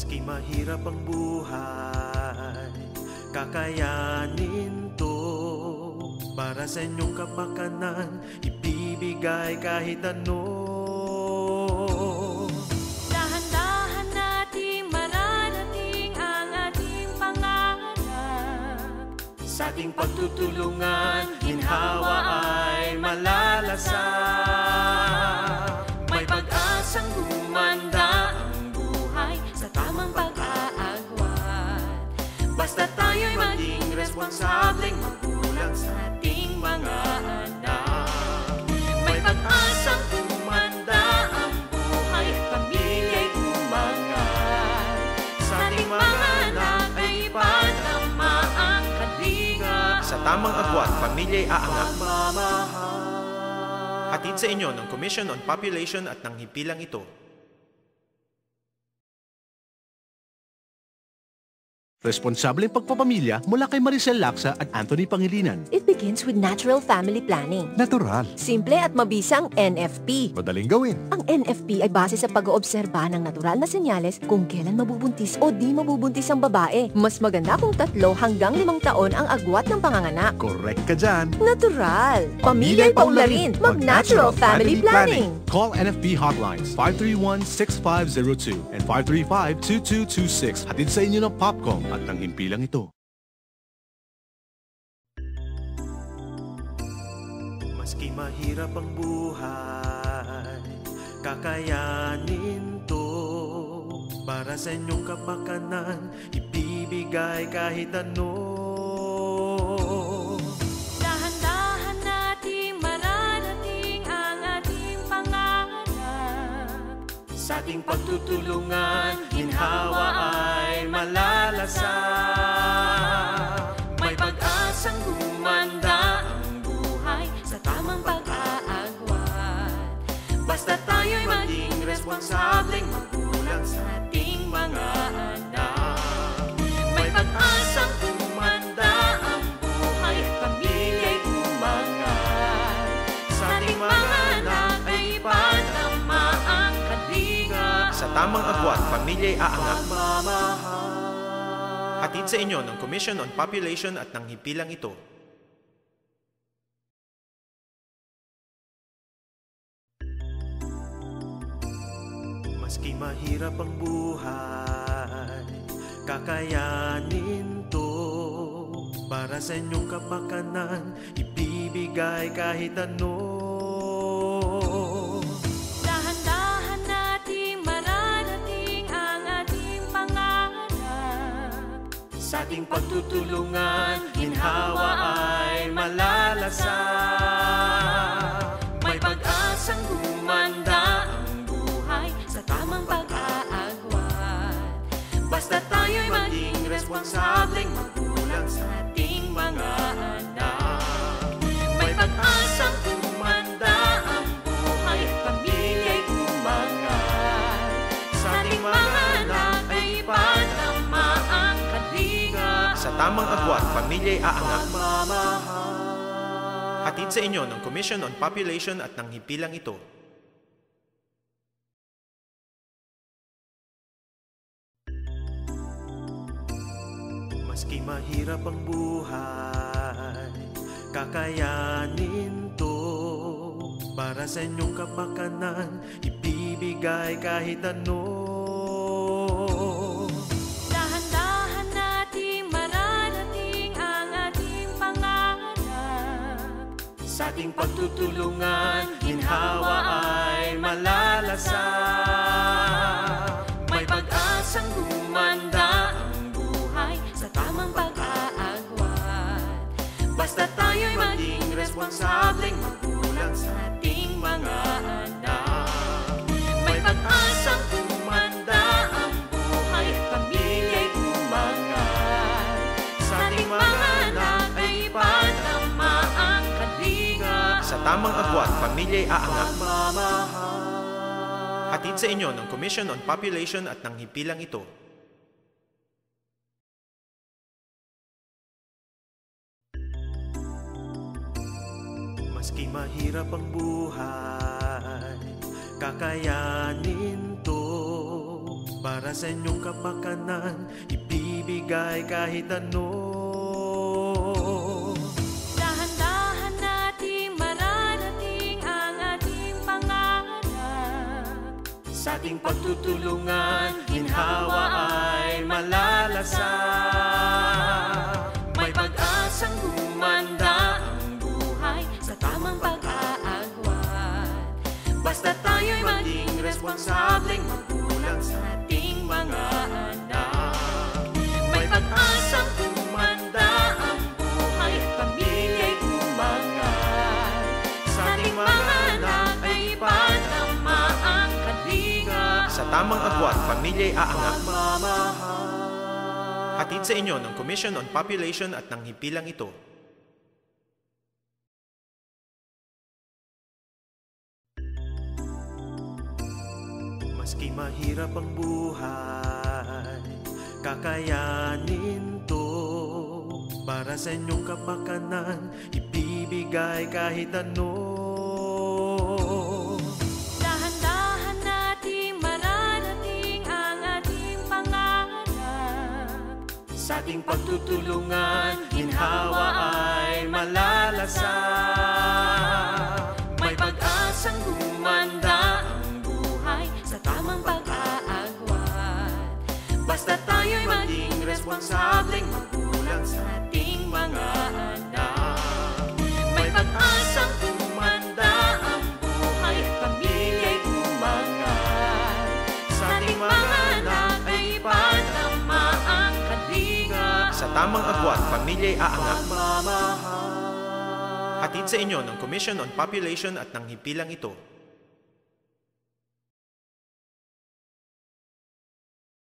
Maski mahirap ang buhay, kakayanin to. Para sa inyong kapakanan, ibibigay kahit ano. Dahan-dahan nating mararating ang ating pangarap. Sa ating pagtutulungan, ginhawa ay malalasap. May pag-asang gumanda ang buhay sa tamang pag-aagwat. Basta tayo'y maging responsableng magulang sa ating mga anak. May pag-asang gumanda ang buhay at pamilya'y umangat. Sa ating mga anak ay ipanama ang kalinga. Sa tamang agwat, pamilya'y aangat. Hatid sa inyo ng Commission on Population at ng himpilang ito. Responsableng pagpapamilya mula kay Maricel Laksa at Anthony Pangilinan. It begins with natural family planning. Natural. Simple at mabisang NFP. Madaling gawin. Ang NFP ay base sa pag-oobserba ng natural na senyales kung kailan mabubuntis o di mabubuntis ang babae. Mas maganda kung 3 hanggang 5 taon ang agwat ng panganganak. Correct ka dyan. Natural. Pamilya'y paularin. Mag-natural family planning. Call NFP hotlines 531-6502 and 535-2226. Hatid sa inyo ng Popcom at ng himpilang ito. Maski mahirap ang buhay, kakayanin to. Para sa inyong kapakanan, ibibigay kahit ano. Dahan-dahan nating mararating ang ating pangarap. Sa ating pagtutulungan, ginhawa ay malalasap. May pag-asang gumanda ang buhay sa tamang pag-aagwat. Basta tayo'y maging responsableng magulang sa ating mga anak. May pag-asang gumanda ang buhay at pamilya'y umangat. Sa ating mga anak ay ipanama ang kalinga. Sa tamang agwat, pamilya'y aangat. Hatid sa inyo ng Commission on Population at ng himpilang ito. Maski mahirap ang buhay, kakayanin to. Para sa inyong kapakanan, ibibigay kahit ano. Dahan-dahan nating mararating ang ating pangarap. Sa ating pagtutulungan, ginhawa ay malalasap. May pag-asang gumanda ang buhay sa tamang pag-aagwat. Basta tayo'y maging responsableng magulang sa ating mga anak. May pag-asang gumanda ang buhay at pamilya'y umangat. Sa ating mga anak ay ipanama ang kalinga. Sa tamang agwat, pamilya'y aangat. Hatid sa inyo ng Commission on Population at ng himpilang ito. Maski mahirap ang buhay, kakayanin to. Para sa inyong kapakanan, ibibigay kahit ano. Dahan-dahan nating mararating ang ating pangarap. Sa ating pagtutulungan, ginhawa ay malalasap. May pag-asang gumanda ang buhay sa tamang pag-aagwat. Basta tayo'y maging responsableng magulang sa ating mga anak. May pag-asang gumanda ang buhay at pamilya'y umangat. Sa ating mga anak ay ipanama ang kalinga. Sa tamang agwat, pamilya'y aangat. Hatid sa inyo ng Commission on Population at ng himpilang ito. Maski mahirap ang buhay, kakayanin to. para sa inyong kapakanan, ibibigay kahit ano. Dahan-dahan nating mararating ang ating pangarap. Sa ating pagtutulungan, ginhawa ay malalasap. May pag-asang gumanda ang buhay sa tamang pag-aagwat. Basta tayo'y maging responsableng magulang sa ating mga anak. May pag-asang gumanda ang buhay at pamilya'y umangat. Sa ating mga anak ay ipanama ang kalinga. Sa tamang agwat, pamilya'y aangat. Mamahal. Hatid sa inyo ng Commission on Population at ng himpilang ito. Maski mahirap ang buhay, kakayanin to. Para sa inyong kapakanan, ibibigay kahit ano. Dahan-dahan nating mararating ang ating pangarap. Sa ating pagtutulungan, ginhawa ay malalasap. May pag-asang gumanda ang buhay sa tamang pag-aagwat. Basta tayo'y maging responsableng magulang sa ating mga anak. May pag-asang gumanda ang buhay at pamilya'y umangat. Sa ating mga anak ay ipanama ang kalinga. Sa tamang agwat, pamilya'y aangat. Mamahal. Hatid sa inyo ng Commission on Population at ng himpilang ito.